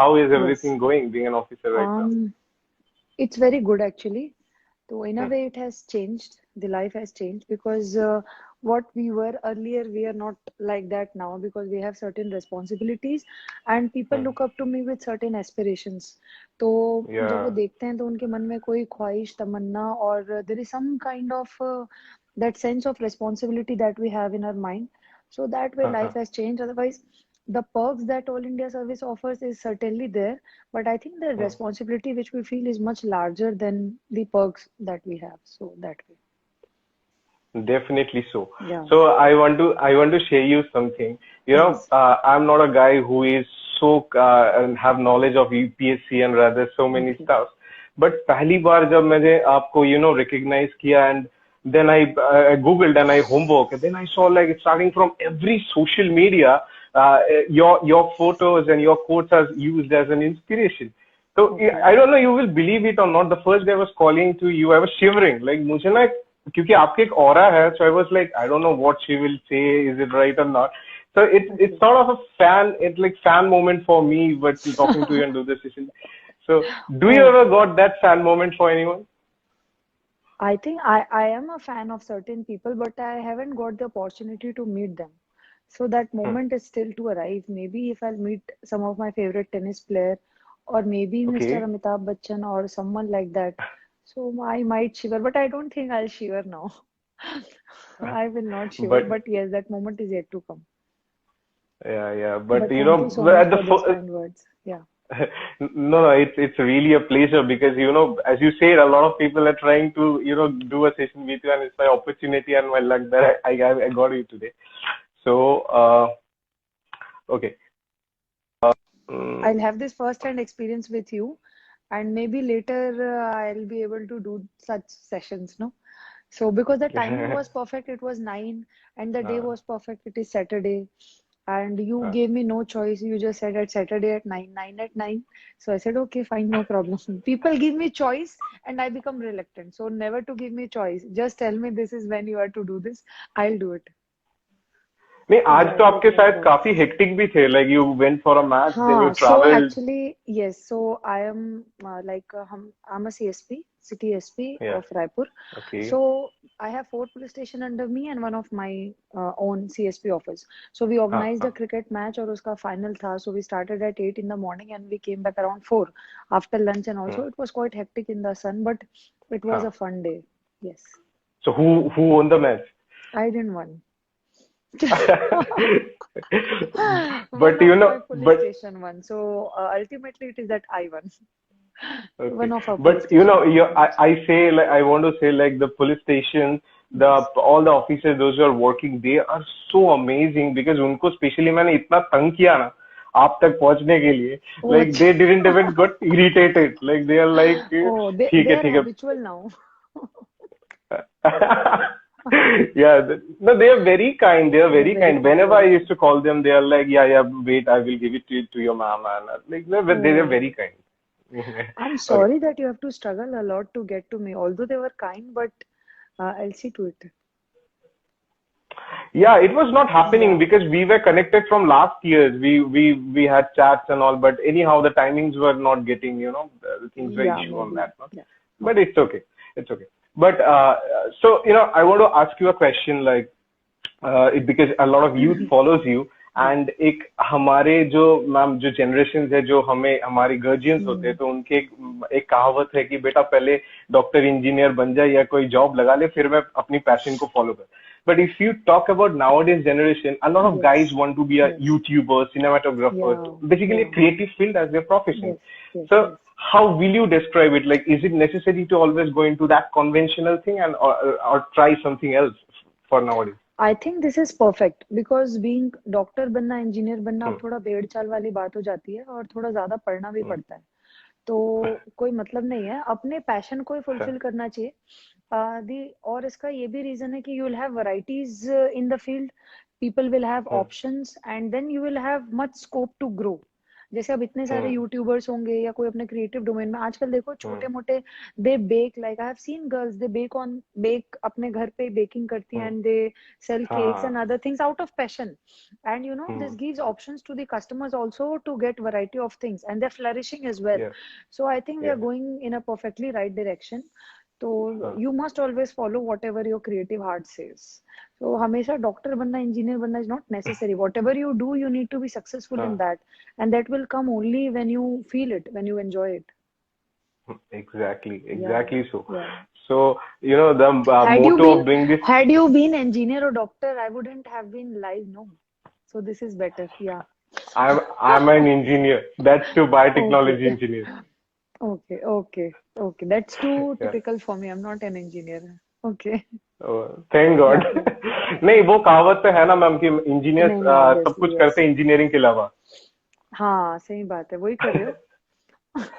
how is Yes. everything going being an officer right now? Um, it's very good actually. So in a Hmm. way, it has changed. The life has changed because what we were earlier, we are not like that now because we have certain responsibilities and people Hmm. look up to me with certain aspirations. तो जब वो Yeah. देखते हैं तो उनके मन में कोई ख्वाहिश तमन्ना और there is some kind of that sense of responsibility that we have in our mind. So that way Uh-huh. life has changed. Otherwise, the perks that All India Service offers is certainly there, but I think the Hmm. responsibility which we feel is much larger than the perks that we have. So that way. Definitely so. Yeah. So I want to share you something. Yes. I'm not a guy who is so and have knowledge of UPSC and rather so many Okay. stuff. But पहली बार जब मैंने आपको recognize किया and then I googled and I homework and then I saw like starting from every social media, your photos and your quotes are used as an inspiration. So Okay. I don't know you will believe it or not. The first day I was calling to you, I was shivering. Like मुझे ना क्योंकि आपके एक aura है, so I was like, I don't know what she will say, is it right or not? So it's Okay. sort of a it's like fan moment for me, but talking to you and do this session. So do you Oh, ever got that fan moment for anyone? I think I am a fan of certain people, but I haven't got the opportunity to meet them. So that Hmm. moment is still to arrive. Maybe if I'll meet some of my favorite tennis player, or maybe Mr. Okay. Amitabh Bachchan or someone like that. So I might shiver, but I don't think I'll shiver now. I will not shiver, But but yes, that moment is yet to come. yeah. But But thank you so much at the for those kind words. Yeah. no, it's really a pleasure because as you said, a lot of people are trying to do a session with you, and it's my opportunity and my luck that I got you today. So okay. I'll Mm, have this first-hand experience with you, and maybe later I'll be able to do such sessions, no? So because the timing was perfect, it was 9, and the day uh, was perfect, it is Saturday. And you uh, gave me no choice. You just said at Saturday at 9, 9 at 9. So I said, okay, fine, no problem. People give me choice and I become reluctant. So never to give me choice. Just tell me this is when you are to do this. I'll do it. नहीं So आज तो that is आपके what शायद was. काफी hectic भी थे like you went for a match then you हाँ, so traveled. actually, yes. So I am I'm a CSP, City SP Yeah. of Raipur. Okay. So I have 4 police station under me and one of my own CSP office. So we हाँ organized a हाँ. cricket match और उसका final था. So we started at 8 in the morning and we came back around 4 after lunch and also Hmm. it was quite hectic in the sun, but it was हाँ. a fun day. Yes, So who won the match? I didn't win. But One of my police but station won. So ultimately it is that I won. okay. One of our police But station won the match. I say like I want to say like the police station, the Yes. all the officers those who are working, they are so amazing because उनको specially मैंने इतना तंग किया ना आप तक पहुंचने के लिए Oh, like अच्छा. they didn't even got irritated like they are like Oh, ठीक they है are ठीक है. habitual now. Yeah, no, they are very kind. They are They are very very kind. kind, Whenever I very used kind. to call them, they are like, yeah, wait, I will give it to your mama. And like, no, but they are very Oh, kind. I'm Okay. sorry that you have to struggle a lot to get to me. Although they were kind, but I'll see to it. Yeah, it was not happening Yeah, because we were connected from last years. We had chats and all, but anyhow, the timings were not getting, the things were yeah, issue on maybe. that one. Yeah. But Okay. it's okay. It's okay. But so I want to ask you a question like because a lot of youth follows you Yeah. and एक हमारे जो ma'am जो generation है जो हमें हमारे guardians होते हैं Hmm. तो उनके एक कहावत है कि बेटा पहले डॉक्टर इंजीनियर बन जाए या कोई जॉब लगा ले फिर मैं अपनी पैशन को फॉलो कर but if you talk about nowadays generation a lot of guys Yes. want to be a Yes. YouTuber cinematographer Yeah. basically a Yeah. creative field as their profession Yes. Yes. so Yes. how will you describe it like is it necessary to always go into that conventional thing and or try something else for nowadays. I think this is perfect because being doctor बनना engineer बनना अब Hmm. थोड़ा भेड़ चाल वाली बात हो जाती है और थोड़ा ज्यादा पढ़ना भी Hmm. पड़ता है तो कोई मतलब नहीं है अपने पैशन को ही फुलफिल करना चाहिए दी और इसका ये भी रीजन है कि you will have varieties in the field people will have Hmm. Options and then you will have much scope to grow जैसे अब इतने सारे हम्म यूट्यूबर्स होंगे या कोई अपने क्रिएटिव डोमेन में, आजकल देखो छोटे हम्म मोटे they bake, like I have seen girls they bake अपने घर पे बेकिंग करती हैं hmm, and they sell cakes हाँ and other things out of passion, and this hmm gives options to the customers also to get variety of things, and they're flourishing as well. Yes So I think we are yes going in a perfectly right direction. So हाँ you must always follow whatever your creative heart says. So हमेशा doctor बनना, engineer बनना is not necessary. Whatever you do, you need to be successful in हाँ that, and that will come only when you feel it, when you enjoy it. Yeah, exactly so. yeah. So, the Had you motto of been doing this, had you been engineer or doctor, I wouldn't have been live, no. So this is better. Yeah. I'm an engineer. That's too Okay. biotechnology engineer. Okay. That's too Yeah. typical for me. I'm not an engineer. Okay. Thank God Yeah, yeah. नहीं, वो कहावत तो है ना ma'am कि engineers नहीं, सब obviously, कुछ करते yes. हैं इंजीनियरिंग के अलावा. हाँ, सही बात है. वही कर रहे हो?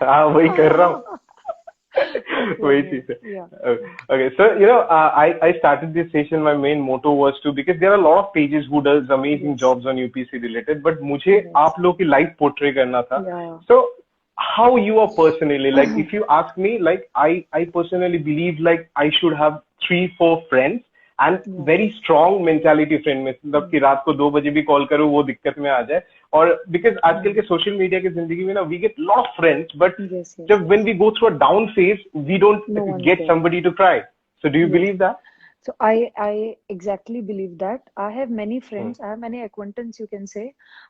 हाँ, वही कर रहा हूँ. Okay, वही yeah, चीज है. yeah. Okay, so I started this session. My main motto was to, because there are a lot of pages who does amazing Yes, jobs on UPC related, but मुझे yes. आप लोग की life portray करना था. Yeah. So how you are personally, like if you ask me, like I personally believe like I should have 3-4 friends and Yeah. very strong mentality friend में, मतलब कि रात को 2 बजे भी कॉल करूँ वो दिक्कत में आ जाए. और because आजकल के सोशल मीडिया की जिंदगी में ना, we get lot of friends, but Yes, yes, जब when yes. we go through a down phase, we don't No one's get there. somebody to cry. So do you Yes. believe that? So I exactly believe that. I have many Hmm. friends. I have many acquaintances, you can say,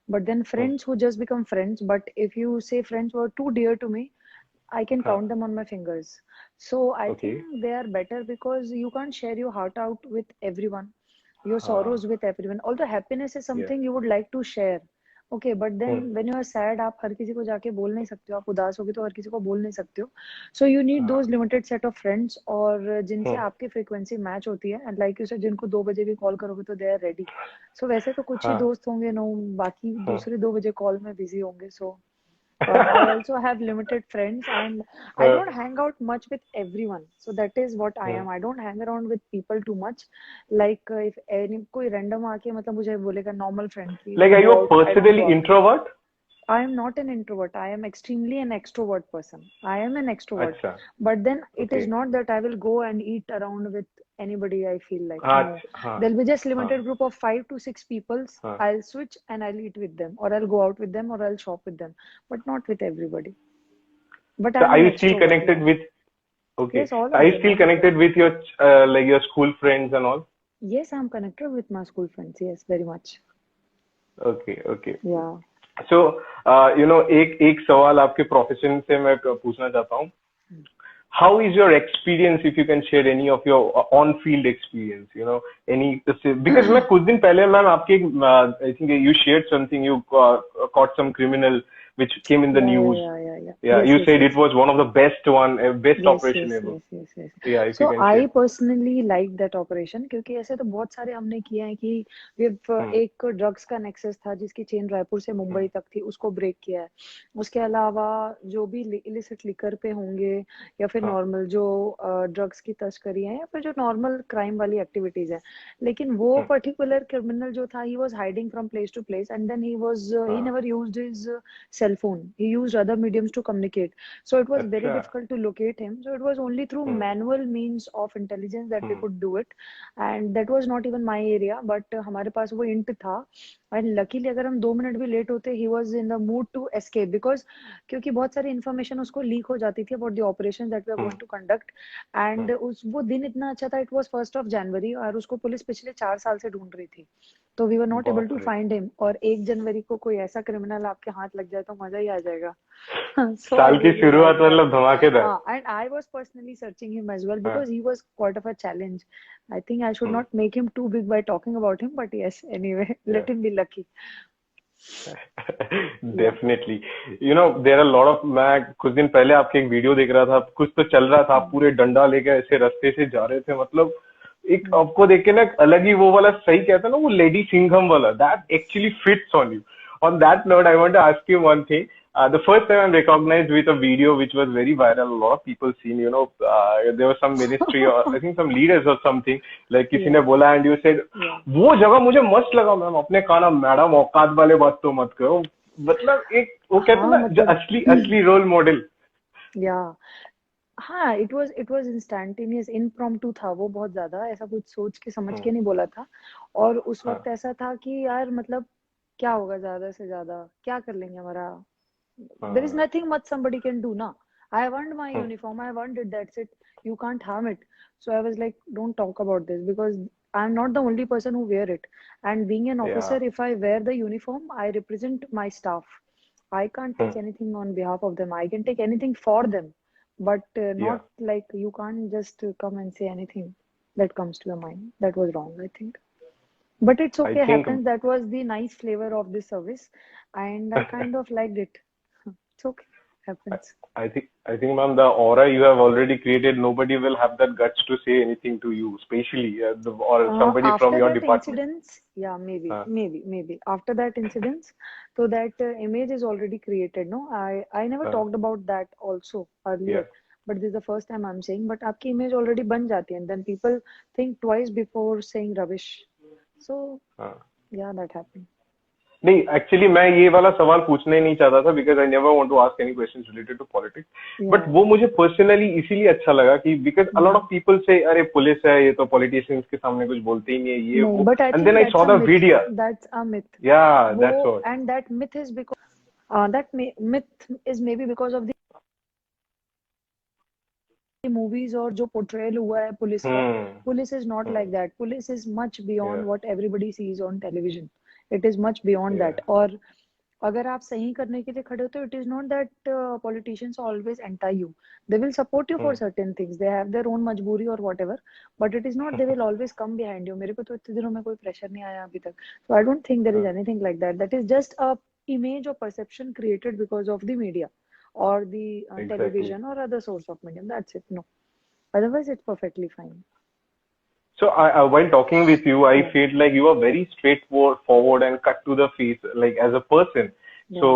but then Hmm. friends who just become friends. But if you say friends who are too dear to me, I can Huh. count them on my fingers. So I Okay. think they are better because you can't share your heart out with everyone, your हाँ. sorrows with everyone. Although happiness is Yes. something you would like to share. Okay, but then Hmm. when you are sad, आप हर किसी को जाके बोल नहीं सकते हो. आप उदास होगे तो हर किसी को बोल नहीं सकते हो. So you need हाँ. those limited set of friends और जिनसे Hmm. आपकी frequency match होती है. And like you said, जिनको 2 बजे भी कॉल करोगे तो they are ready. So वैसे तो कुछ ही हाँ. दोस्त होंगे, no, बाकी हाँ. दूसरे 2 बजे कॉल में बिजी होंगे. So I also have limited friends and I हाँ. don't hang out much with everyone. So that is what I Hmm. am. I don't hang around with people too much. Like if any कोई random आके मतलब मुझे बोलेगा normal friend की Like, to are you go a out, I don't personally go out. introvert? I am not an introvert. I am extremely an extrovert person. I am an extrovert. अच्छा. But then it is Okay. not that I will go and eat around with anybody I feel like. हाँ. No. हाँ. There'll be just हाँ. limited group of 5 to 6 people. हाँ. I'll switch and I'll eat with them, or I'll go out with them, or I'll shop with them, but not with everybody. But So I'm are an you still extrovert, connected yeah. with? Okay. Yes, all Are of you them, still all of connected them. with your like your school friends and all? Yes, I'm connected with my school friends. Yes, very much. Okay. Okay. Yeah. So एक एक सवाल आपके profession से मैं पूछना चाहता हूँ. How is your experience, if you can share any of your on-field experience, any, because मैं कुछ दिन पहले मैम आपके I think you shared something, you caught some criminal which came in the news. Yeah. Yeah, Yes, you yes, said yes. it was one of the best Yes, operation yes, ever. yes, yes, yes. Yeah, if you So can I share. personally like that operation क्योंकि ऐसे तो बहुत सारे हमने किए हैं कि Hmm. एक ड्रग्स का नेक्सस था जिसकी चेन रायपुर से मुंबई तक थी, उसको ब्रेक किया है. उसके अलावा जो भी इलिसिट लिकर पे होंगे या फिर हाँ. नॉर्मल जो ड्रग्स की तस्करी है या फिर जो नॉर्मल क्राइम वाली एक्टिविटीज है, लेकिन वो Hmm. पर्टिकुलर क्रिमिनल जो था, he was hiding from place to place and then he हाँ. never used his cell phone. He used other mediums to communicate. So it was very अच्छा. difficult to locate him. So it was only through Hmm. manual means of intelligence that we Hmm. could do it. And that was not even my area, but हमारे पास वो int था. And luckily अगर हम 2 minute भी late होते, he was in the mood to escape because क्योंकि बहुत सारी information उसको leak हो जाती थी about the operations that we are Hmm. going to conduct. And Hmm. वो दिन इतना अच्छा था, it was 1st of January और उसको पुलिस पिछले 4 साल से ढूंढ रही थी. तो we were not able बाप to रे. find him. और 1 जनवरी को कोई ऐसा क्रिमिनल आपके हाथ लग जाए तो मजा ही आ जाएगा. So I साल की really शुरुआत like that. मतलब धमाकेदार. And I was personally searching him as well हाँ. because he was quite of a challenge. I think I should Hmm. not make him too big by talking about him, but yes, anyway, Yeah. let him be lucky. Yeah. Definitely. There are lot of, मैं कुछ दिन पहले आपके एक video देख रहा था, कुछ तो चल रहा था, आप पूरे डंडा लेके ऐसे रास्ते से जा रहे थे, मतलब एक आपको देख के ना अलग ही वो वाला, सही कहता ना वो लेडी सिंघम वाला, that actually fits on you. On that note I want to ask you one thing. The first time I'm recognized with a video which was very viral, a lot of people seen, there was some ministry or I think some leaders or something, like किसी ने बोला and you said, वो जगह मुझे मस्त लगा ma'am, अपने कहा ना मैडम औकात वाले बात तो मत करो. मतलब एक वो कहते हाँ ना जो मतलब असली असली रोल मॉडल। या हाँ, इट वाज इंस्टैंटेनियस, इम्प्रॉम्प्टू था वो, बहुत ज्यादा ऐसा कुछ सोच के समझ के हम्म। नहीं बोला था। और उस हाँ वक्त ऐसा था कि यार मतलब क्या होगा, ज्यादा से ज्यादा क्या कर लेंगे हमारा, there is हाँ। nothing much somebody can do now. I have earned my hmm. uniform, I have earned it, that's it. You can't harm it. So I was like, don't talk about this because I'm not the only person who wear it. And being an officer, या। if I wear the uniform, I represent my staff. I can't take hmm. anything on behalf of them. I can take anything for them, but या। not like you can't just come and say anything that comes to your mind. That was wrong, I think. But it's I okay, think happens. That was the nice flavor of this service, and I kind of liked it. It's okay, happens. I think, ma'am, the aura you have already created, nobody will have that guts to say anything to you, especially or somebody from After your that department. incidents, yeah, maybe, Uh, maybe after that incidents, so that image is already created. No, I never uh, talked about that also yeah. earlier, but this is the first time I'm saying. But आपकी image already बन जाती है, and then people think twice before saying rubbish. So Uh. yeah, that happened. नहीं, actually मैं ये वाला सवाल पूछना ही नहीं चाहता था, because I never want to ask any questions related to politics. But Yeah, वो मुझे पर्सनली इसीलिए अच्छा लगा कि because a lot yeah. Of people से अरे पुलिस है, ये तो पॉलिटिशियंस के सामने कुछ बोलते ही नहीं है, ये नहीं, वो, but I and then think I saw that's a the myth. Video. That's a myth. या, वो that's what. and that myth is because myth is maybe because of the movies और जो पोर्ट्रेयल हुआ है पुलिस का. Hmm. Police is not hmm. Like that. Police is much beyond yeah. What everybody sees on television. It is much beyond yeah. That. और अगर आप सही करने के लिए खड़े हो तो it is not that politicians always anti you. They will support you for hmm. Certain things, they have their own मजबूरी और what ever, but it is not they will always come behind you. मेरे को तो इतने दिनों में कोई pressure नहीं आया अभी तक. So I don't think there is हाँ, anything like that. That is just a image or perception created because of the media or the exactly. television or other source of medium. That's it. No. Otherwise, it's perfectly fine. So while talking with you, I Yeah, felt like you are very straightforward, forward, and cut to the face, like as a person. yeah. So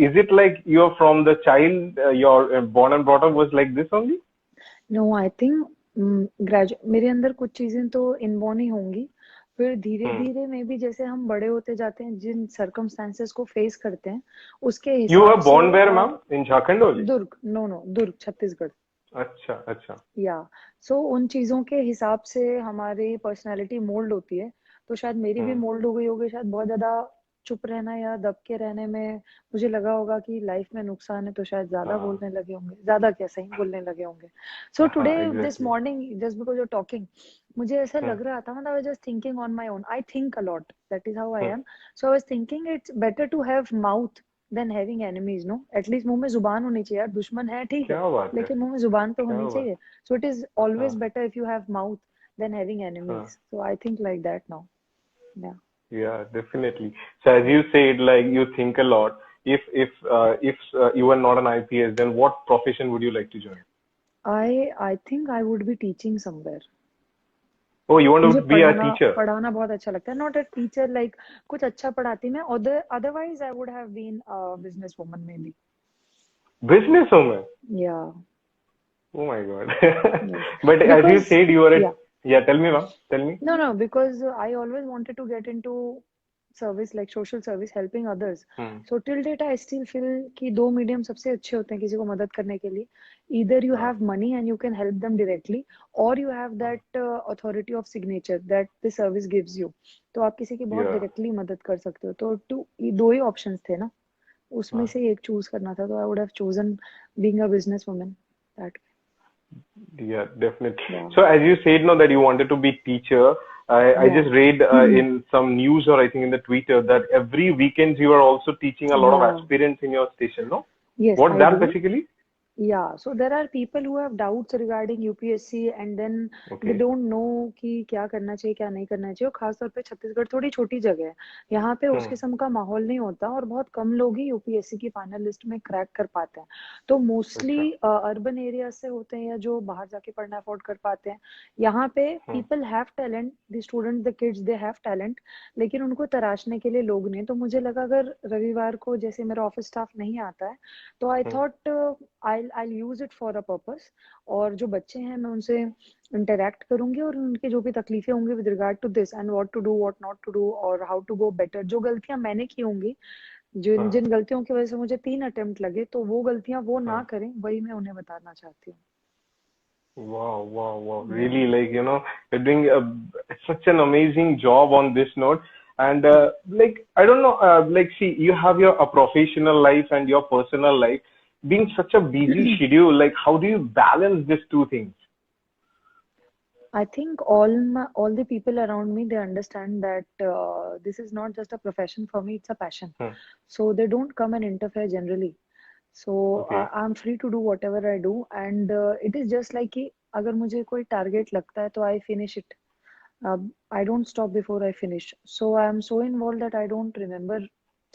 is it like you're from the child, you're born and brought up was like this only? No, I think graduate मेरे अंदर कुछ चीजें तो inborn ही होंगी. फिर धीरे Hmm. धीरे में भी जैसे हम बड़े होते जाते हैं, जिन सर्कमस्टेंसेस को फेस करते हैं उसके You हिसाब were से. born where, ma'am? In Jharkhand only? Durg, no no, Durg Chhattisgarh. अच्छा, अच्छा. या सो उन चीजों के हिसाब से हमारी पर्सनालिटी मोल्ड होती है. तो शायद मेरी भी Hmm. मोल्ड हो गई होगी. शायद बहुत ज्यादा चुप रहना या दब के रहने में मुझे लगा होगा कि लाइफ में नुकसान है, तो शायद ज्यादा हाँ, बोलने लगे होंगे. ज्यादा क्या, सही बोलने लगे होंगे. सो हाँ, today this exactly. Morning just because you talking, मुझे ऐसा Hmm. लग रहा था, मतलब I was just thinking on my own. I think a lot, that is how I Hmm. Am. So I was thinking it's better to have mouth than having enemies. No, at least मुंह में जुबान होनी चाहिए यार. दुश्मन है ठीक है, क्या बात है? लेकिन मुंह में जुबान तो क्या होनी बात? चाहिए. So it is हाँ, always better if you have mouth than having हाँ. enemies. So I think like that now. Yeah. Yeah, definitely. So as you said, like you think a lot. If you were not an IPS, then what profession would you like to join? I think I would be teaching somewhere. Oh, you want मुझे to be a पढ़ाना teacher? पढ़ाना बहुत अच्छा लगता है. Not a teacher like कुछ अच्छा पढ़ाती मैं. Otherwise I would have been a business woman maybe. Businesswoman. या. Oh my God. Yes. But as you because said, you were a, या. yeah, tell me, ma'am. Tell me. No, no, because I always wanted to get into service, like social service, helping others. Hmm. So till date I still feel कि though medium सबसे अच्छे होते हैं किसी को मदद करने के लिए. ईदर यू हाँ, have money and you can help them directly, और यू हैव हाँ. That authority of signature that the service gives you. तो आप किसी की बहुत Yeah, डायरेक्टली मदद कर सकते हो. तो दो ही ऑप्शंस थे ना, उसमें हाँ. से एक चूज करना था. तो आई would have chosen being a business woman. That. Yeah, definitely. या. So as you said, no, that you wanted to be teacher. I या. just read in some news or I think in the Twitter that every weekends you are also teaching a lot of या. aspirants in your station, no? Yes What's I that do. basically? Yeah, so there are people who have doubts regarding UPSC and then they Okay. don't know कि क्या करना चाहिए क्या नहीं करना चाहिए. और खास तौर पे छत्तीसगढ़ थोड़ी छोटी जगह है, यहाँ पे उस Hmm. किस्म का माहौल नहीं होता और बहुत कम लोग ही यूपीएससी की फाइनल लिस्ट में क्रैक कर पाते हैं. तो अच्छा. मोस्टली अर्बन एरिया से होते हैं या जो बाहर जाके पढ़ना अफोर्ड कर पाते हैं. यहाँ पे Hmm. People have talent, the student the kids they have talent, लेकिन उनको तराशने के लिए लोग नहीं. तो मुझे लगा अगर रविवार को जैसे मेरा ऑफिस स्टाफ नहीं आता है, तो आई Hmm. Thought I'll use it for a purpose. और जो बच्चे हैं मैं उनसे इंटरेक्ट करूंगी और उनकी जो भी तकलीफें होंगी with regard to this and what to do what not to do और हाउ टू गो बेटर, जो गलतियां मैंने की होंगी जिन हाँ. जिन गलतियों की वजह से मुझे 3 अटेम्प्ट लगे, तो वो गलतियां वो ना हाँ. करें, वही मैं उन्हें बताना चाहती Wow, wow, wow. हूँ। या Really, like, you're doing such an amazing job on this note. And like, I don't know, like, see, you have a professional life and your personal life. Being such a busy schedule, like, how do you balance these two things? I think all the people around me, they understand that this is not just a profession for me, it's a passion. Hmm. So they don't come and interfere generally. So Okay. I'm free to do whatever I do, and it is just like कि अगर मुझे कोई target लगता है तो I finish it. I don't stop before I finish. So I am so involved that I don't remember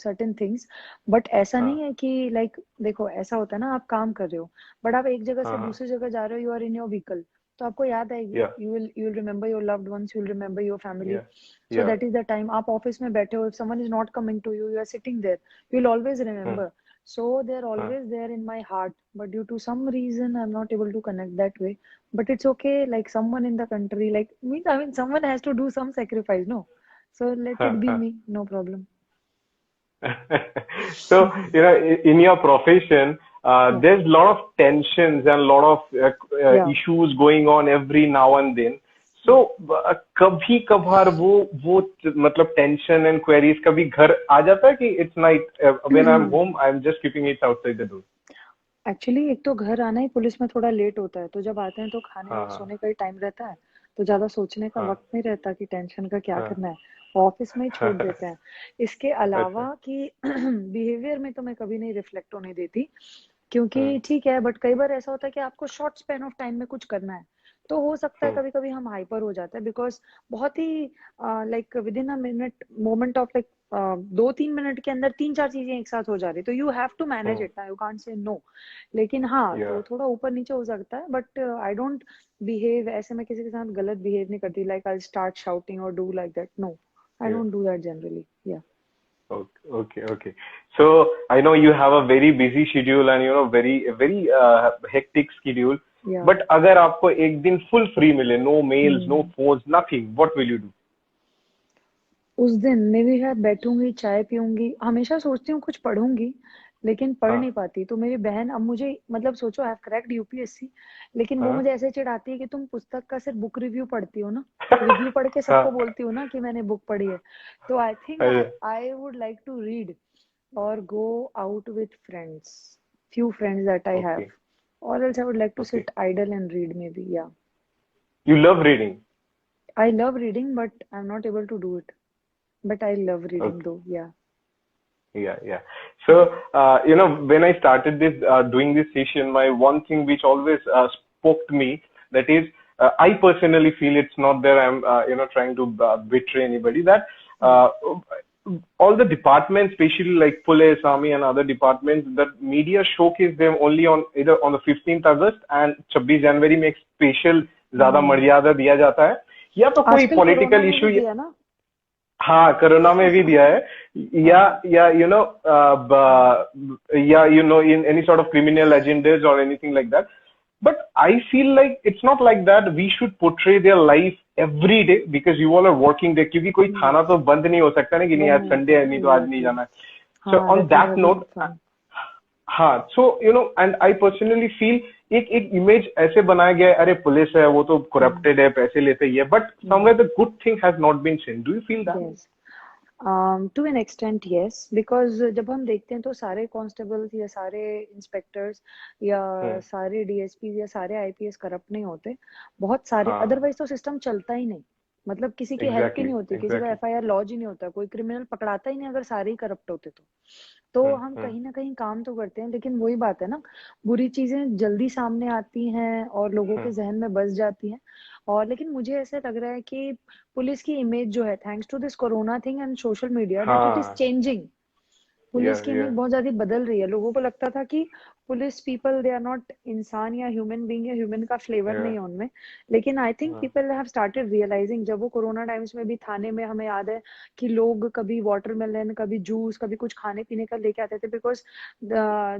certain things. But ऐसा हाँ. नहीं है कि like देखो ऐसा होता है ना, आप काम कर रहे हो बट आप एक जगह से हाँ. हाँ. दूसरी जगह जा रहे हो, you are in your vehicle, तो आपको याद आएगी, Yeah. You will remember your loved ones, you will remember your family. Yeah. So Yeah. That is the time आप ऑफिस में बैठे हो, if someone is not coming to you, you are sitting there, you will always Hmm. Remember. So they're Huh. always there in my heart, but due to some reason I'm not able to connect that way. But it's okay, like someone in the country, like means I mean someone has to do some sacrifice, no? So let Huh. it be Huh. me, no problem. So, in your profession, Yeah, there's a lot of tensions and a lot of yeah, issues going on every now and then. So, yeah. कभी कभार वो मतलब tension and queries कभी घर आ जाता है कि it's night when I am home I am just keeping it outside the door. Actually एक तो घर आना ही पुलिस में थोड़ा लेट होता है, तो जब आते हैं तो खाने और हाँ. सोने का ही टाइम रहता है, तो ज्यादा सोचने का हाँ. वक्त नहीं रहता कि टेंशन का क्या हाँ. करना है, ऑफिस में ही छोड़ हाँ. देते हैं. इसके अच्छा. अलावा कि बिहेवियर में तो मैं कभी नहीं रिफ्लेक्ट होने देती, हम्म. क्योंकि ठीक है, बट कई बार ऐसा होता है कि आपको शॉर्ट स्पैन ऑफ टाइम में कुछ करना है, तो हो सकता है हम्म. कभी कभी हम हाइपर हो जाते हैं, बिकॉज बहुत ही like with in a minute moment of like 2-3 minute के अंदर 3-4 चीजें एक साथ हो जा रही, तो you have to manage hmm. It ना, यू कांट से नो. लेकिन हाँ, या. तो थोड़ा ऊपर नीचे हो सकता है, बट आई डोंट बिहेव ऐसे, मैं किसी के साथ गलत बिहेव नहीं करती, लाइक आई स्टार्ट शाउटिंग और डू लाइक दैट, नो, आई या. Don't do that generally. या Okay, okay, okay. So I know you have a very busy schedule and very hectic schedule. या But अगर आपको एक दिन full free मिले, no mails, no hmm. phones, nothing, what will you do? उस दिन मैं भी शायद बैठूंगी, चाय पीऊंगी, हमेशा सोचती हूँ कुछ पढ़ूंगी, लेकिन पढ़ हाँ. नहीं पाती. तो मेरी बहन, अब मुझे मतलब सोचो, आई हैव क्रैक्ड यूपीएससी, लेकिन वो हाँ. मुझे ऐसे चिढ़ाती है कि तुम पुस्तक का सिर्फ बुक रिव्यू पढ़ती हो ना, रिव्यू पढ़ के सबको हाँ. बोलती हो ना कि मैंने बुक पढ़ी है. तो आई थिंक आई अरे. I would like to read और go out with friends, few friends that I have, Okay, or else I would like to okay. sit idle and read maybe. Yeah, You love reading. I love reading, but I'm not able to do it. But I love reading Okay. though. Yeah, Yeah, yeah. yeah. So, when I started doing this session, my one thing which always spoke to me, that is, I personally feel it's not that I'm, trying to betray anybody, that Mm. uh, all the departments, especially like police, army, and other departments, the media showcase them only on either on the 15th August and 26 January में एक special ज्यादा हम्म. मर्यादा दिया जाता है, या तो कोई आजकल कोरोना पॉलिटिकल में इशू. भी दिया ना. हाँ, कोरोना में भी दिया है. या हाँ. या या in any sort of criminal agendas or anything like that. But I feel like it's not like that. We should portray their life every day because you all are working there. क्योंकि कोई थाना Yes. तो बंद नहीं हो सकता ना कि नहीं बंद आज नहीं संडे होता. है नहीं तो आज नहीं Exactly. जाना है. So हाँ, on that is that a note, good point. हाँ, so and I personally feel एक इमेज ऐसे बनाया गया है, अरे पुलिस है वो तो करप्टेड है, पैसे लेते ही है, but somewhere the good thing has not been seen. Do you feel that? Yes. To an extent yes, because जब हम देखते हैं तो सारे कांस्टेबल्स या सारे इंस्पेक्टर्स या हम्म. सारे डीएसपी या सारे आईपीएस करप्ट नहीं होते. बहुत सारे, हाँ. अदरवाइज तो सिस्टम चलता ही नहीं, मतलब किसी की हेल्प ही Exactly, नहीं होती, किसी का exactly. एफआईआर लॉन्च ही नहीं होता, कोई क्रिमिनल पकड़ाता ही नहीं अगर सारे ही करप्ट होते तो हम हम्म. कहीं ना कहीं काम तो करते हैं, लेकिन वही बात है ना, बुरी चीजें जल्दी सामने आती हैं और लोगों के हम्म. जहन में बस जाती हैं. और लेकिन मुझे ऐसे लग रहा है कि पुलिस की इमेज जो है, thanks to this corona thing and social media, that it is हाँ. चेंजिंग. पुलिस Yeah, की इमेज yeah. बहुत ज्यादा बदल रही है. लोगों को लगता था कि police people they are not इंसान या ह्यूमन बीइंग या ह्यूमन का फ्लेवर नहीं Yeah. है उनमें। लेकिन आई थिंक हाँ. पीपल हैव स्टार्टेड रियलाइजिंग, जब वो कोरोना टाइम्स में भी थाने में हमें याद है कि लोग कभी वाटरमेलन, कभी जूस, कभी कुछ खाने पीने का लेके आते थे, बिकॉज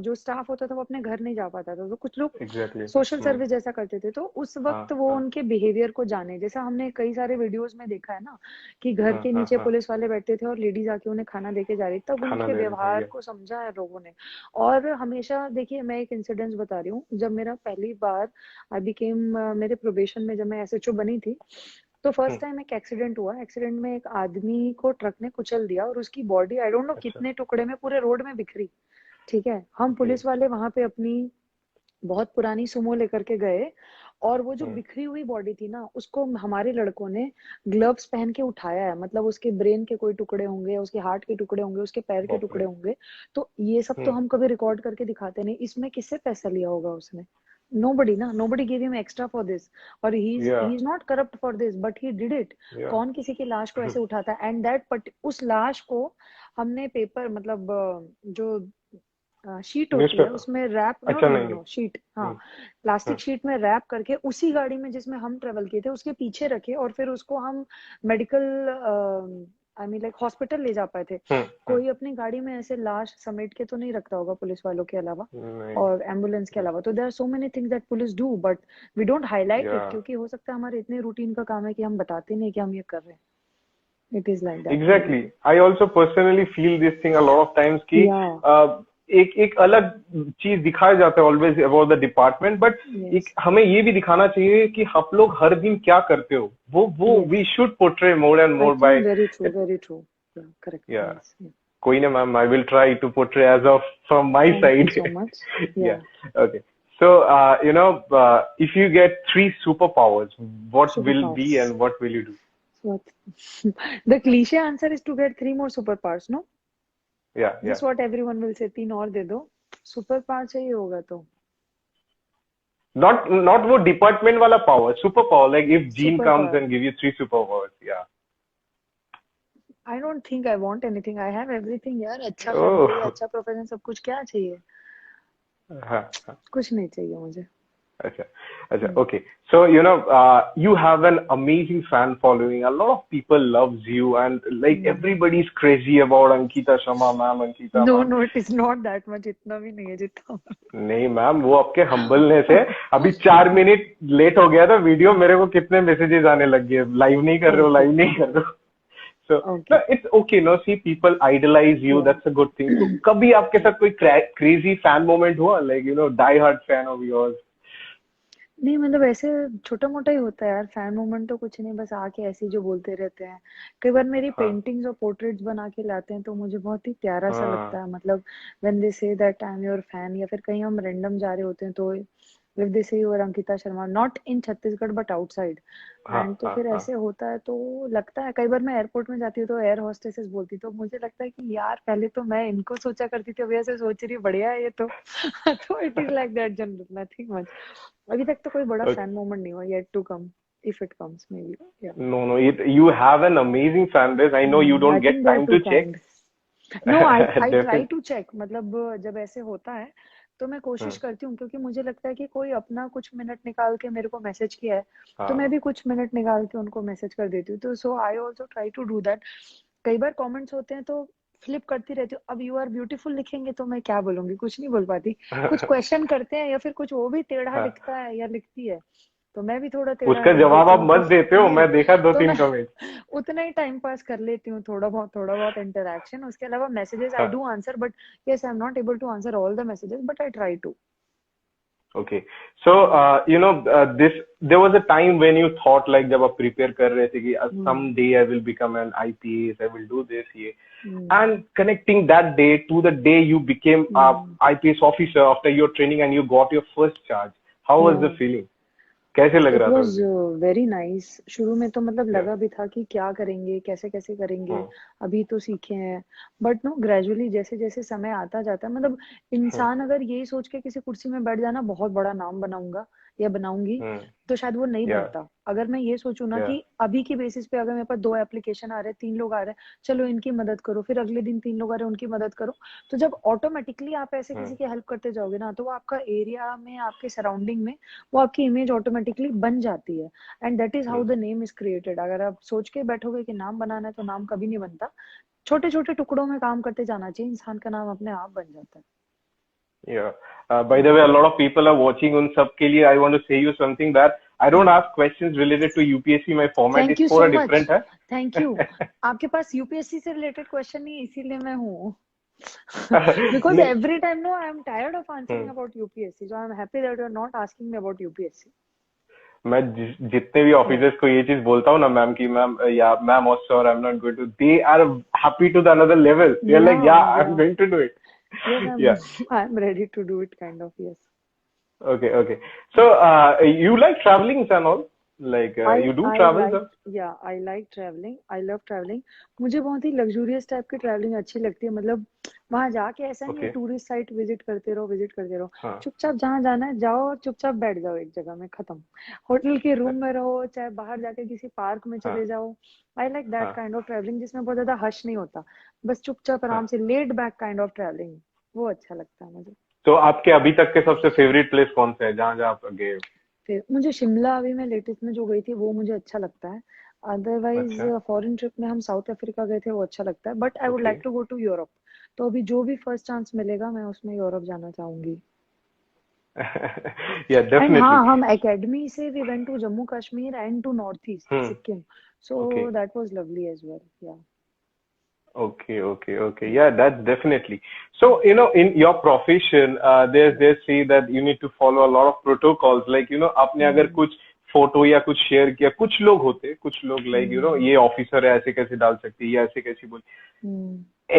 जो स्टाफ होता था वो अपने घर नहीं जा पाता था, तो कुछ लोग Exactly. सोशल हम्म. सर्विस जैसा करते थे। तो उस वक्त हाँ. वो हाँ. उनके बिहेवियर को जाने, जैसा हमने कई सारे वीडियोस में देखा है ना कि घर हाँ. के हाँ. नीचे हाँ. पुलिस वाले बैठते थे और लेडीज आके उन्हें खाना देके जा रही, तब खाना उनके दे रहे थे. व्यवहार Yeah. को समझा है लोगों ने। और हमेशा देखिए, मैं एक इंसिडेंस बता रही हूँ, जब मेरा पहली बार आई बिकेम, मेरे प्रोबेशन में जब मैं एसएचओ बनी थी, तो फर्स्ट हम्म. टाइम एक एक्सीडेंट हुआ। एक्सीडेंट में एक आदमी को ट्रक ने कुचल दिया और उसकी बॉडी आई डोंट नो अच्छा. कितने टुकड़े में पूरे रोड में बिखरी। ठीक है, हम ओके. पुलिस वाले वहां पे अपनी बहुत पुरानी सुमो लेकर के गए, और वो जो हम्म. बिखरी हुई बॉडी थी ना, उसको हमारे लड़कों ने ग्लव्स पहन के उठाया है। मतलब उसके ब्रेन के कोई टुकड़े होंगे, उसके हार्ट के टुकड़े होंगे, उसके पैर के बाप रे. टुकड़े होंगे। तो ये सब तो हम्म. हम कभी रिकॉर्ड करके दिखाते नहीं, इसमें किससे पैसा लिया होगा उसने? नोबडी ना, nobody give him extra for this, और ही Yeah. Is not corrupt for this, but he did it. Yeah. कौन किसी की लाश को ऐसे उठाता है? एंड दैट बट उस लाश को हमने पेपर, मतलब जो शीट होती है न्यूज़पेपर. उसमें रैप, नो अच्छा. नो नो नहीं, नहीं. नो शीट, हाँ, हम्म. हम्म. प्लास्टिक शीट में रैप करके उसी गाड़ी में जिसमें हम ट्रेवल किए थे उसके पीछे रखे, और फिर उसको हम medical, I mean like hospital ले जा पाए थे। हम्म. हम्म. कोई अपनी गाड़ी में ऐसे लाश समेट के तो नहीं रखता होगा पुलिस वालों के अलावा नहीं. और एम्बुलेंस के अलावा। तो there are so many things that police do, but we don't highlight it, Yeah. क्योंकि हो सकता है हमारे इतने रूटीन का काम है कि हम बताते नहीं कि हम ये कर रहे हैं। It is like that may be. Exactly. I also personally feel this thing a lot of times कि या एक एक अलग चीज दिखाया जाता है always about the department, but एक यस हमें ये भी दिखाना चाहिए कि आप लोग हर दिन क्या करते हो, वो yes, we should portray more and I more think bye. Very true, very true, yeah correct, yeah. Yes. कोई ना ma'am, I will try to portray as of from my Thank you side. so much. Yeah. Yeah, okay. So, if you get three superpowers, what will be superpowers. and what will you do? What? The cliche answer is to get three more superpowers, no? Yeah, yeah. Just what everyone will say, तीन और दे दो, super power चाहिए होगा तो। Not वो department वाला power, superpower. Like if Gene super comes power, and give you three superpowers, yeah. I don't think I want anything. I have everything यार, अच्छा फैमिली, Oh, अच्छा प्रोफेशन, सब कुछ, क्या चाहिए? हाँ, हाँ. कुछ नहीं चाहिए मुझे। अच्छा, अच्छा, okay. So, you have an amazing fan following. A lot of people loves you, and like everybody's crazy about Ankita Sharma, ma'am, Ankita, No, ma'am. no, it is not that much, इतना भी नहीं है जितना। नहीं ma'am, वो आपके humbleness है. अभी 4 मिनट लेट हो गया था वीडियो, मेरे को कितने मैसेजेस आने लग गए, लाइव नहीं कर रहे हो, Okay, लाइव नहीं कर रहे हो. So, no, okay, it's okay. No, see, people idolize you. yeah. That's a good thing. So, कभी आपके साथ कोई crazy fan moment हुआ? Like, die hard fan of yours. नहीं, मतलब ऐसे छोटा मोटा ही होता है यार, फैन मोमेंट तो कुछ नहीं, बस आके ऐसे ही जो बोलते रहते हैं। कई बार मेरी हाँ, पेंटिंग्स और पोर्ट्रेट्स बना के लाते हैं तो मुझे बहुत ही प्यारा सा हाँ, लगता है। मतलब when they say that I am your fan, या फिर कहीं हम रैंडम जा रहे होते हैं तो if they say you are Ankita Sharma, not in Chhattisgarh but outside, हाँ, एंड तो हाँ, फिर हाँ. ऐसे होता है तो लगता है। कई बार मैं एयरपोर्ट में जाती हूँ तो एयर होस्टेसेस बोलती, तो मुझे लगता है कि यार पहले तो मैं इनको सोचा करती थी, अभी ऐसे सोच रही, बढ़िया है ये तो। तो it is like that general, nothing much. अभी तक तो कोई बड़ा Okay. फैन मोमेंट नहीं हुआ, yet to come, if it comes maybe, yeah. No, no. You have an amazing fan base. I know you I don't get think they're time too to check. kind. No, I try Definitely. to check, मतलब जब ऐसे होता है तो मैं कोशिश हाँ, करती हूँ, क्योंकि मुझे लगता है कि कोई अपना कुछ मिनट निकाल के मेरे को मैसेज किया है तो मैं हाँ, भी कुछ मिनट निकाल के उनको मैसेज कर देती हूँ। तो so I also try to do that. कई बार कमेंट्स होते हैं तो फ्लिप करती रहती हूँ। अब यू आर ब्यूटीफुल लिखेंगे तो मैं क्या बोलूंगी, कुछ नहीं बोल पाती। कुछ क्वेश्चन करते हैं या फिर कुछ वो भी टेढ़ा हाँ. लिखता है या लिखती है तो मैं भी थोड़ा टेढ़ा उसका लिख जवाब देती आप हूँ, तो मत देते हो, नहीं, मैं देखा दो तो तीन मैं कमेंट. उतना ही टाइम पास कर लेती हूँ, थोड़ा बहुत इंटरेक्शन। उसके अलावा मैसेजेस आई हाँ. Do answer, but yes I am not able to answer all the messages, but I try to. Okay. So, there was a time when you thought like जब आप prepare कर रहे थे कि someday I will become an IPS, I will do this, ये. And connecting that day to the day you became a IPS officer after your training and you got your first charge. How was the feeling? कैसे लग it रहा था उस was दिन? Very nice. शुरू में तो मतलब Yeah. लगा भी था कि क्या करेंगे, कैसे कैसे करेंगे, हम्म. अभी तो सीखे हैं। बट नो, ग्रेजुअली जैसे जैसे समय आता जाता है, मतलब इंसान अगर यही सोच के किसी कुर्सी में बैठ जाना बहुत बड़ा नाम बनाऊंगा, या बनाऊंगी, तो शायद वो नहीं या बनता। अगर मैं ये सोचूं ना या कि अभी की बेसिस पे अगर मेरे पास 2 एप्लीकेशन आ रहे हैं, 3 लोग आ रहे हैं, चलो इनकी मदद करो, फिर अगले दिन 3 लोग आ रहे हैं, उनकी मदद करो। तो जब ऑटोमेटिकली आप ऐसे किसी की हेल्प करते जाओगे ना, तो वो आपका एरिया में, आपके सराउंडिंग में, वो आपकी इमेज ऑटोमेटिकली बन जाती है। And that is how the name is created. अगर आप सोच के बैठोगे कि नाम बनाना है, तो नाम कभी नहीं बनता। छोटे छोटे टुकड़ों में काम करते जाना चाहिए, इंसान का नाम अपने आप बन जाता है। Yeah. By the way, a lot of people are watching on sub के लिए. I want to say you something that I don't ask questions related to UPSC. My format thank is you for so a much, different है. Thank you. आपके पास UPSC से related question नहीं है, इसीलिए मैं हूँ। Because नहीं. every time, no, I am tired of answering about UPSC, so I am happy that you are not asking me about UPSC. मैं जितने भी ऑफिसर्स को ये चीज बोलता हूँ ना मैम की मैम या मैम और sir I am not going to they are happy to the another level they are like yeah I am going to do it Yes, yeah I am ready to do it, kind of, yes. okay so you like traveling and all like you do I travel like, sir yeah, I like traveling. I love traveling. मुझे बहुत ही luxurious type की travelling अच्छी लगती है। मतलब वहां जाके ऐसा नहीं है okay टूरिस्ट साइट विजिट करते रहो, विजिट करते रहो। हाँ चुपचाप जहाँ जाना है जाओ, और चुपचाप बैठ जाओ एक जगह में, खत्म। होटल के रूम में रहो, चाहे बाहर जाके किसी पार्क में हाँ चले जाओ। आई लाइक दैट हाँ काइंड ऑफ ट्रैवलिंग, जिसमें बहुत ज्यादा हश नहीं होता। बस चुपचाप आराम हाँ से laid back kind of travelling, वो अच्छा लगता है मुझे। तो आपके अभी तक के सबसे फेवरेट प्लेस कौन सा है जहाँ जहाँ आप गए हो फिर मुझे शिमला अभी मैं लेटेस्ट में जो गई थी, वो मुझे अच्छा लगता है। अदरवाइज अच्छा फॉरेन ट्रिप में हम साउथ अफ्रीका गए थे, वो अच्छा लगता है। But I would okay like to go to Europe. तो अभी जो भी फर्स्ट चांस मिलेगा, मैं उसमें यूरोप जाना चाहूंगी। या एंड हाँ, डेफिनेटली हम एकेडमी से we went to Jammu Kashmir and to north east Sikkim. So okay that was lovely as well, yeah. Okay. Yeah, that's definitely. So, in your profession, there's say that you need to follow a lot of protocols. Like, आपने अगर कुछ photo या कुछ share किया, कुछ लोग like, ये officer है ऐसे कैसे डाल सकते हैं, ये ऐसे कैसे बोल.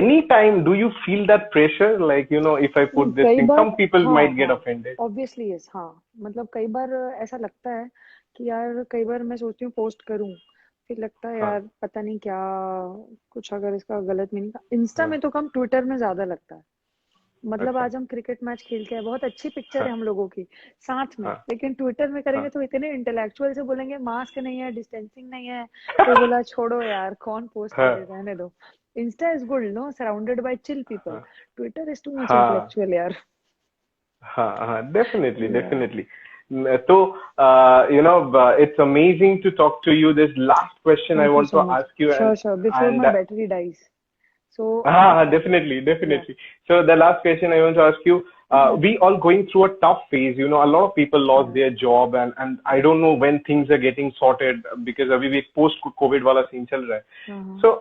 Any time do you feel that pressure? Like, if I put this कई thing, बार, some people हाँ might get हाँ, offended. ऑब्वियसली यस, हाँ। मतलब कई बार ऐसा लगता है कि यार, कई बार मैं सोचती हूँ पोस्ट करूँ, फिर लगता है हाँ यार पता नहीं क्या, कुछ अगर इसका गलत मीनिंग। इंस्टा हाँ में तो कम, ट्विटर में ज्यादा लगता है। मतलब अच्छा आज हम क्रिकेट मैच खेल के आए, बहुत अच्छी पिक्चर है हाँ हम लोगों की साथ में, हाँ लेकिन ट्विटर में करेंगे हाँ तो इतने इंटेलेक्चुअल से बोलेंगे, मास्क नहीं है, डिस्टेंसिंग नहीं है। तो बोला छोड़ो यार, कौन पोस्ट हाँ करे, रहने दो। Insta is good, no, surrounded by chill people. हाँ ट्विटर इज टू मच हाँ इंटेलेक्चुअल यार। हाँ, definitely, Yeah. definitely. So, it's amazing to talk to you. This last question I Thank you want so to much. ask you, Sure, sure. Before and my battery dies. So, definitely, yeah. definitely. So the last question I want to ask you, we all going through a tough phase. A lot of people lost Yeah. their job, and I don't know when things are getting sorted because अभी भी post COVID वाला scene चल रहा है. So,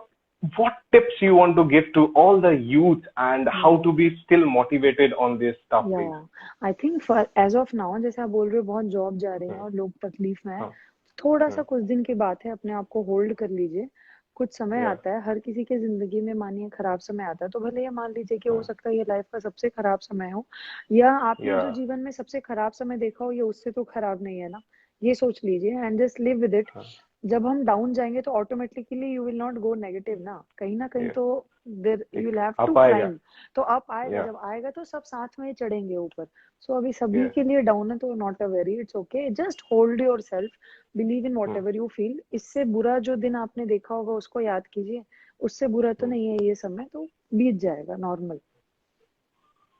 what tips you want to give to all the youth and how to be still motivated on this tough phase? I think for as of now, जैसे आप बोल रहे हो बहुत जॉब जा रहे हैं और लोग तकलीफ में है, हाँ थोड़ा सा हाँ कुछ दिन की बात है, अपने आप को होल्ड कर लीजिए। कुछ समय yeah आता है हर किसी के जिंदगी में, मानिए खराब समय आता है, तो भले ये मान लीजिए कि हो हाँ सकता है ये लाइफ का सबसे खराब समय हो, या आपने जो yeah जीवन में सबसे खराब समय देखा हो, ये उससे तो खराब नहीं है ना। ये सोच लीजिए and just live with it. हाँ जब हम डाउन जाएंगे तो automatically you will not go negative ना कहीं yeah तो देर यू एक विल हैव टू आप आएगा क्लाइंब। तो आप आएगा, yeah जब आएगा तो सब साथ में ही चढ़ेंगे ऊपर। सो अभी सभी yeah के लिए डाउन है, तो not a very, it's okay, just hold your self, believe in what ever you feel. इससे बुरा जो दिन आपने देखा होगा उसको याद कीजिए, उससे बुरा तो नहीं है ये समय, तो बीत जाएगा, नॉर्मल।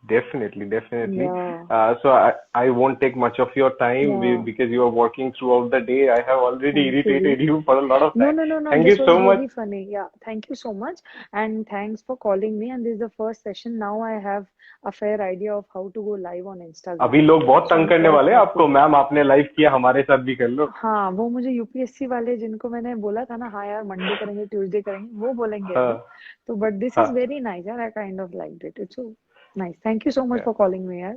Definitely. या So I won't take much of your time या because you are working throughout the day. I have already Thank you, irritated V. you for a lot of No, time. no, no, no. Thank you This was so much. really funny. Yeah, thank you so much. And thanks for calling me. And this is the first session. Now I have a fair idea of how to go live on अभी Instagram. लोग बहुत So तंग I'm करने quite वाले हैं आपको happy. Ma'am आपने live किया हमारे साथ भी कर लो हाँ, वो मुझे यूपीएससी वाले जिनको मैंने बोला था ना, हाँ यार मंडे करेंगे, ट्यूसडे करेंगे, वो बोलेंगे हाँ अभी। तो बट दिस इज हाँ वेरी नाइस यार, I kind of liked it, it's so nice. Thank you so much yeah for calling me यार।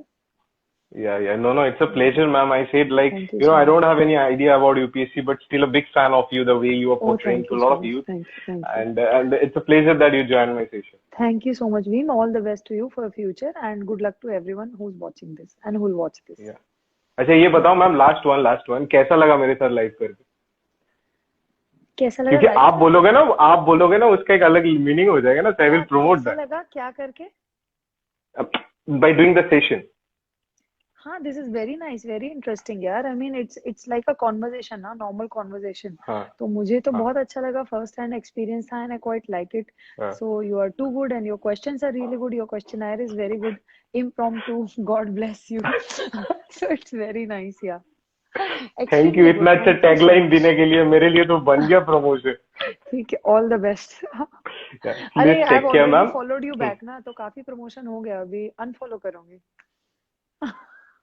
yeah no it's a pleasure ma'am. I said like Thank you so I don't much. have any idea about UPSC but still a big fan of you the way you are Oh, portraying thank to you a so lot of much. youth Thank you. Thank you. and it's a pleasure that you joined my session. Thank you so much, Veem. All the best to you for future and good luck to everyone who's watching this and who will watch this. Yeah. अच्छा ये बताओ ma'am last one कैसा लगा मेरे साथ live करके कैसा लगा क्योंकि लाइव आप बोलोगे ना उसका एक अलग मीनिंग हो जाएगा ना so I will promote कैसा that लगा क्या करके? by doing the session हाँ, this is very nice, very interesting यार. I mean, it's like a conversation ना, normal conversation. हाँ तो मुझे तो हाँ बहुत अच्छा लगा, first hand experience था and I quite like it. हाँ. So you are too good and your questions are really good. Your questionnaire is very good. Impromptu. God bless you. So it's very nice, yeah. Thank you, Extremely इतना good. अच्छा Thank you so tagline much. देने के लिए मेरे लिए तो बन गया प्रमोशन. ठीक है, all the best. अरे please I've take care already ma'am. followed you back ना, तो काफी प्रमोशन हो गया, अभी अनफॉलो करूंगी.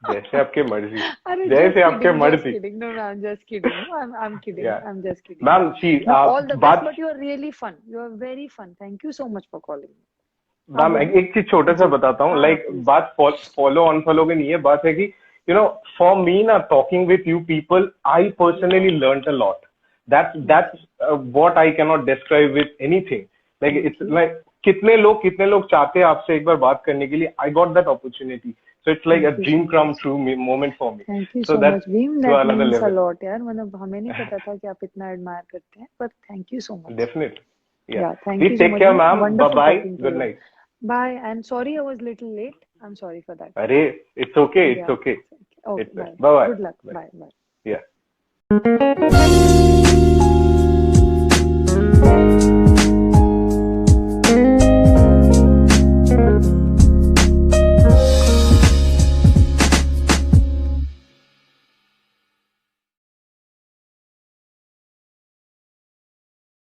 जैसे आपके मर्जी, अरे जैसे just आपके kidding, just मर्जी. kidding. No, no, I'm just kidding. No, I'm kidding. या I'm just kidding. Ma'am Yeah. See No, all the best. बात. But you're really fun. You're very fun. Thanक you so much for calling me. हाँ ma'am बोलिए. एक चीज छोटा सा जी. बताता हूँ, हाँ हाँ लाइक प्लीज. बात फॉलो अनफॉलो की नहीं है, बात है कि फॉर मी ना, talking with you people, I personally learn a lot. That's what I can not describe with anything. Like thank it's you. Like कितने लोग चाहते हैं आपसे एक बार बात करने के लिए. I got that opportunity, so it's like a thank you dream so come much. True moment for me. Thank you so so that's much Bheem. To that another means a level. Lot यार. मतलब हमें नहीं पता था कि आप इतना admire करते हैं, but thank you so much. Definitely. Yeah Yeah, thank please you so take much care Bheem. Ma'am. Bye Wonderful bye. talking to good you. Night. Bye. And sorry I was little late. I'm sorry for that. अरे it's okay, it's Yeah. Okay. Okay. It's Bye. Bye bye. Good luck. Bye. Bye. या